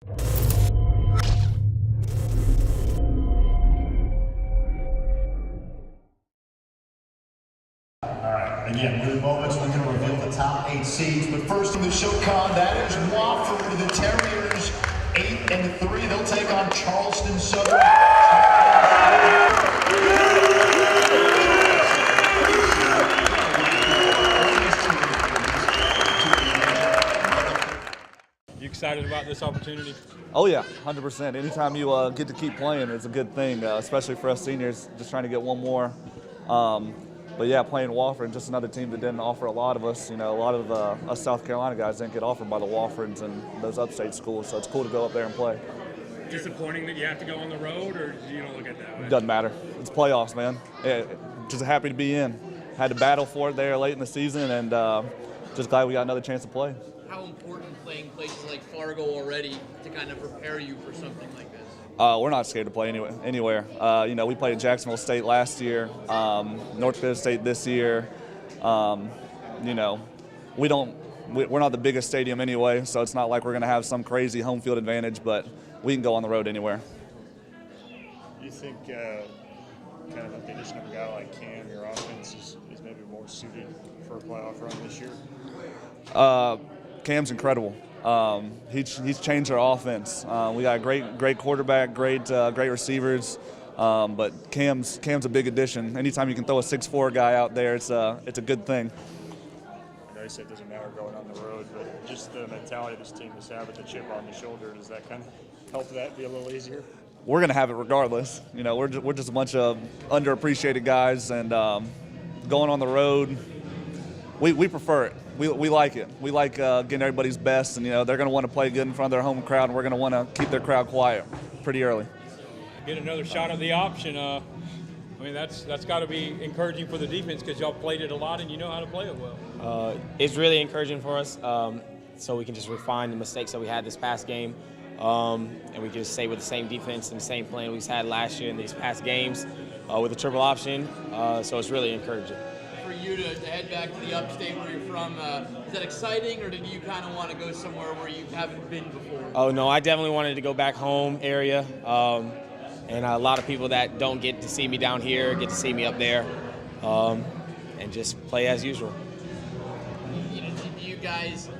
Again, with moments, we're going to reveal the top 8 seeds. But first in the show card, that is Wofford, the Terriers, 8-3. They'll take on Charleston Southern. You excited about this opportunity? Oh yeah, 100%. Anytime you get to keep playing, it's a good thing, especially for us seniors, just trying to get one more. But yeah, playing Wofford, just another team that didn't offer a lot of us. You know, a lot of us South Carolina guys didn't get offered by the Woffords and those upstate schools, so it's cool to go up there and play. Disappointing that you have to go on the road, or do you don't look at that way? Doesn't matter. It's playoffs, man. Yeah, just happy to be in. Had to battle for it there late in the season, and just glad we got another chance to play. How important playing places like Fargo already to kind of prepare you for something like this? We're not scared to play anywhere. You know, we played at Jacksonville State last year, North Carolina State this year. You know, we're not the biggest stadium anyway, so it's not like we're going to have some crazy home field advantage, but we can go on the road anywhere. You think kind of the addition of a guy like Cam, your offense is maybe more suited for a playoff run this year? Cam's incredible. He's changed our offense. We got a great quarterback, great receivers, but Cam's a big addition. Anytime you can throw a 6'4" guy out there, it's a good thing. I know you said it doesn't matter going on the road, but just the mentality this team has had with the chip on the shoulder, does that kind of help that be a little easier? We're going to have it regardless. You know, we're just a bunch of underappreciated guys, and going on the road, we prefer it. We like it. We like getting everybody's best, and you know they're going to want to play good in front of their home crowd, and we're going to want to keep their crowd quiet pretty early. Get another shot at the option. I mean, that's got to be encouraging for the defense because y'all played it a lot and you know how to play it well. It's really encouraging for us, so we can just refine the mistakes that we had this past game, and we can just stay with the same defense and the same plan we've had last year in these past games with the triple option. So it's really encouraging. For you to head back to the upstate where you're from, is that exciting, or did you kind of want to go somewhere where you haven't been before? Oh, no, I definitely wanted to go back home area, and a lot of people that don't get to see me down here get to see me up there, and just play as usual. You know, do you guys,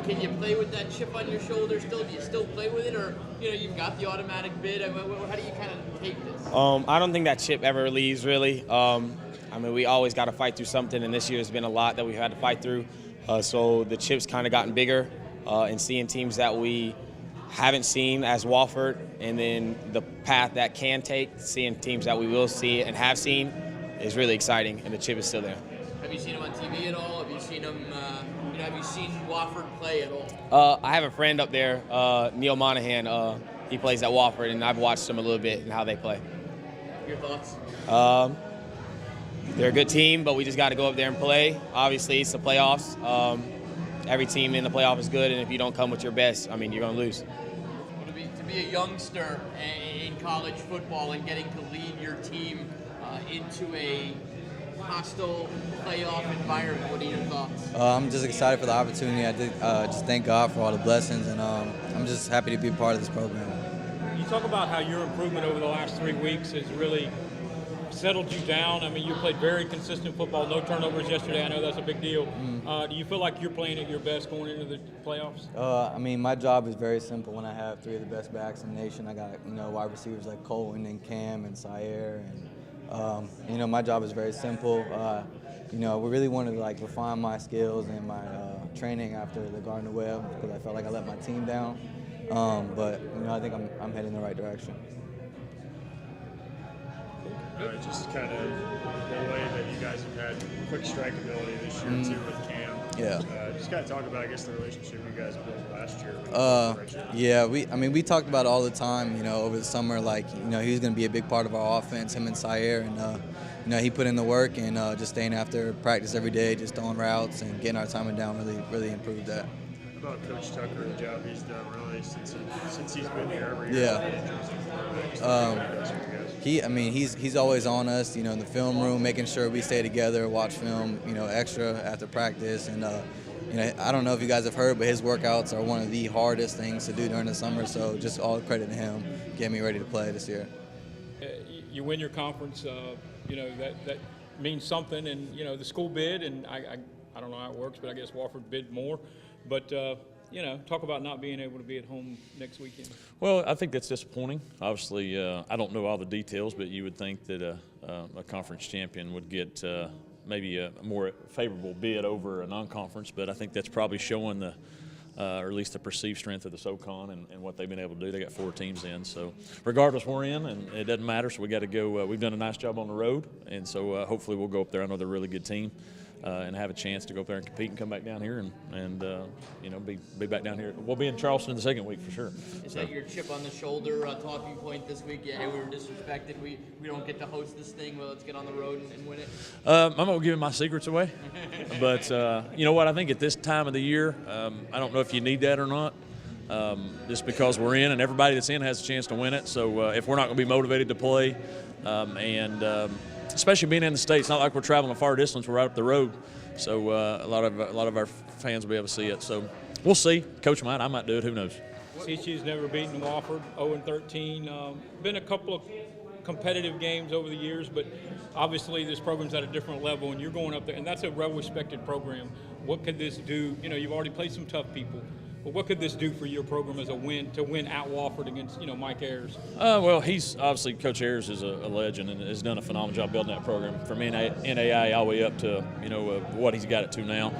can you play with that chip on your shoulder still? Do you still play with it, or you know, you've got the automatic bid? How do you kind of take this? I don't think that chip ever leaves, really. I mean, we always got to fight through something, and this year has been a lot that we've had to fight through. So the chip's kind of gotten bigger, and seeing teams that we haven't seen as Wofford, and then the path that can take, seeing teams that we will see and have seen is really exciting, and the chip is still there. Have you seen him on TV at all? Have you seen him, have you seen Wofford play at all? I have a friend up there, Neil Monahan. He plays at Wofford, and I've watched him a little bit and how they play. Your thoughts? They're a good team, but we just got to go up there and play. Obviously, it's the playoffs. Every team in the playoff is good, and if you don't come with your best, I mean, you're going to lose. Well, to be a youngster in college football and getting to lead your team into a hostile playoff environment, what are your thoughts? I'm just excited for the opportunity. I did just thank God for all the blessings, and I'm just happy to be a part of this program. You talk about how your improvement over the last 3 weeks has really settled you down. I mean, you played very consistent football, no turnovers yesterday. I know that's a big deal. Do you feel like you're playing at your best going into the playoffs? I mean, my job is very simple when I have 3 of the best backs in the nation. I got, you know, wide receivers like Colton and Cam and Sire, and you know, my job is very simple. You know, we really wanted to like refine my skills and my training after the Gardner Webb because I felt like I let my team down. But you know, I think I'm heading in the right direction. Just kind of the way that you guys have had quick strike ability this year too with Cam. Yeah. Just kind of talk about, I guess, the relationship you guys built last year. Yeah, we talked about it all the time, you know, over the summer, like, you know, he was going to be a big part of our offense, him and Sire, and, you know, he put in the work and just staying after practice every day, just throwing routes and getting our timing down really improved that. How about Coach Tucker, the job he's done really since he's been here every year? Yeah. He's always on us, you know, in the film room, making sure we stay together, watch film, you know, extra after practice, and I don't know if you guys have heard, but his workouts are one of the hardest things to do during the summer. So just all credit to him getting me ready to play this year. You win your conference, that means something, and the school bid, and I don't know how it works, but I guess Wofford bid more. But talk about not being able to be at home next weekend. Well, I think that's disappointing. Obviously, I don't know all the details, but you would think that a conference champion would get maybe a more favorable bid over a non-conference, but I think that's probably showing the or at least the perceived strength of the SoCon and what they've been able to do. They got 4 teams in, so regardless we're in, and it doesn't matter, so we got to go. We've done a nice job on the road, and so hopefully we'll go up there. I know they're a really good team. And have a chance to go up there and compete and come back down here and be back down here. We'll be in Charleston in the second week for sure. Is that your chip on the shoulder talking point this week? Yeah, hey, we were disrespected. We don't get to host this thing. Well, let's get on the road and win it. I'm not gonna give my secrets away, but you know what? I think at this time of the year, I don't know if you need that or not. Just because we're in and everybody that's in has a chance to win it. So if we're not going to be motivated to play, especially being in the States, not like we're traveling a far distance, we're right up the road. So a lot of our fans will be able to see it. So we'll see. Coach might, I might do it. Who knows? CSU's never beaten Wofford, 0-13. Been a couple of competitive games over the years, but obviously this program's at a different level, and you're going up there, and that's a well-respected program. What could this do? You've already played some tough people. But what could this do for your program as a win, to win at Wofford against, Mike Ayers? Well, he's obviously, Coach Ayers is a legend and has done a phenomenal job building that program from NAIA all the way up to, what he's got it to now.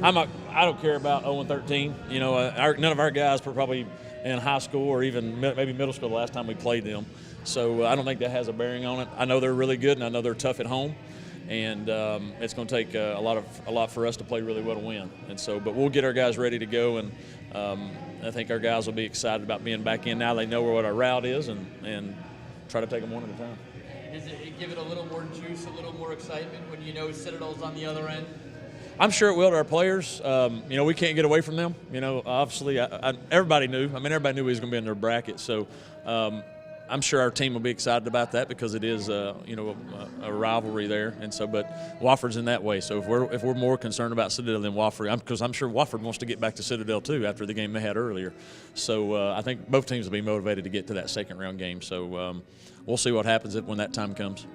I don't care about 0-13. None of our guys were probably in high school or even maybe middle school the last time we played them. So I don't think that has a bearing on it. I know they're really good, and I know they're tough at home. And it's going to take a lot for us to play really well to win. And so, but we'll get our guys ready to go, and I think our guys will be excited about being back in. Now they know what our route is, and try to take them one at a time. Does it give it a little more juice, a little more excitement when Citadel's on the other end? I'm sure it will to our players. We can't get away from them. Obviously, everybody knew. Everybody knew we was going to be in their bracket. So. I'm sure our team will be excited about that because it is, a rivalry there, and so. But Wofford's in that way. So if we're more concerned about Citadel than Wofford, because I'm sure Wofford wants to get back to Citadel too after the game they had earlier. So I think both teams will be motivated to get to that second round game. So we'll see what happens when that time comes.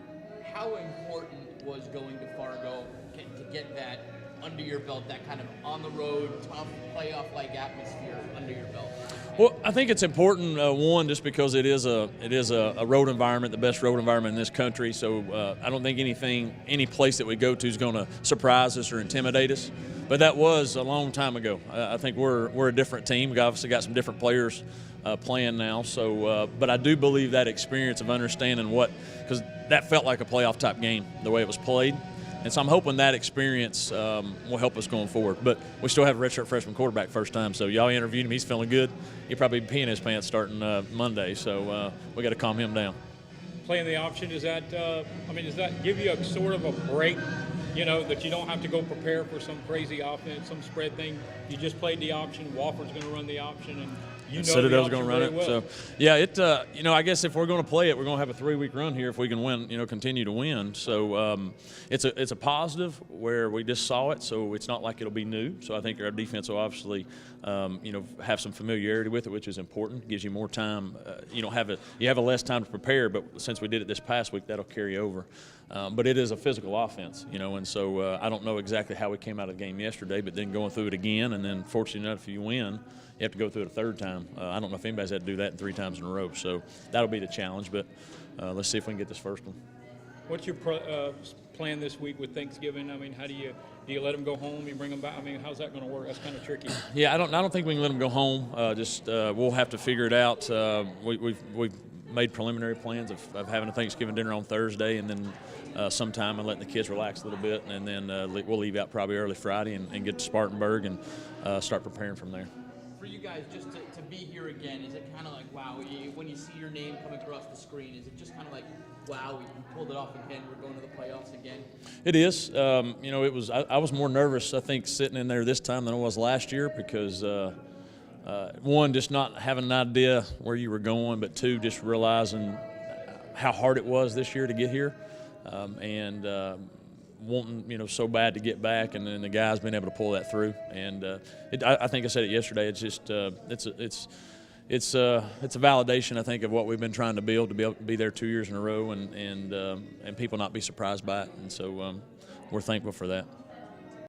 How important was going to Fargo to get that under your belt, that kind of on the road, tough playoff-like atmosphere under your belt? Well, I think it's important, one, just because it is a road environment, the best road environment in this country. So I don't think any place that we go to is going to surprise us or intimidate us. But that was a long time ago. I think we're a different team. We obviously got some different players playing now. So, but I do believe that experience of understanding because that felt like a playoff type game the way it was played. And so I'm hoping that experience will help us going forward. But we still have a redshirt freshman quarterback first time. So y'all interviewed him. He's feeling good. He'll probably be peeing his pants starting Monday. So we got to calm him down. Playing the option, does that give you a sort of a break, that you don't have to go prepare for some crazy offense, some spread thing? You just played the option. Wofford's going to run the option, and Citadel's going to run it. Well. So, yeah, I guess if we're going to play it, we're going to have a 3-week run here if we can win, continue to win. So it's a positive where we just saw it, so it's not like it'll be new. So I think our defense will obviously, have some familiarity with it, which is important. It gives you more time. You have a less time to prepare, but since we did it this past week, that'll carry over. But it is a physical offense, and so I don't know exactly how we came out of the game yesterday, but then going through it again, and then fortunately enough, if you win, you have to go through it a third time. I don't know if anybody's had to do that 3 times in a row, so that'll be the challenge, but let's see if we can get this first one. What's your plan this week with Thanksgiving? How do you let them go home? You bring them back? How's that going to work? That's kind of tricky. Yeah, I don't think we can let them go home. We'll have to figure it out. We've made preliminary plans of having a Thanksgiving dinner on Thursday, and then sometime and letting the kids relax a little bit, and then we'll leave out probably early Friday and get to Spartanburg and start preparing from there. For you guys, just to be here again, is it kind of like, wow, when you see your name come across the screen, is it just kind of like, wow, we pulled it off again, we're going to the playoffs again? It is. It was. I was more nervous, I think, sitting in there this time than I was last year because, one, just not having an idea where you were going, but 2, just realizing how hard it was this year to get here. wanting, so bad to get back, and then the guys been able to pull that through. And I think I said it yesterday. It's just it's a validation, I think, of what we've been trying to build to be able to be there 2 years in a row, and people not be surprised by it. And so we're thankful for that.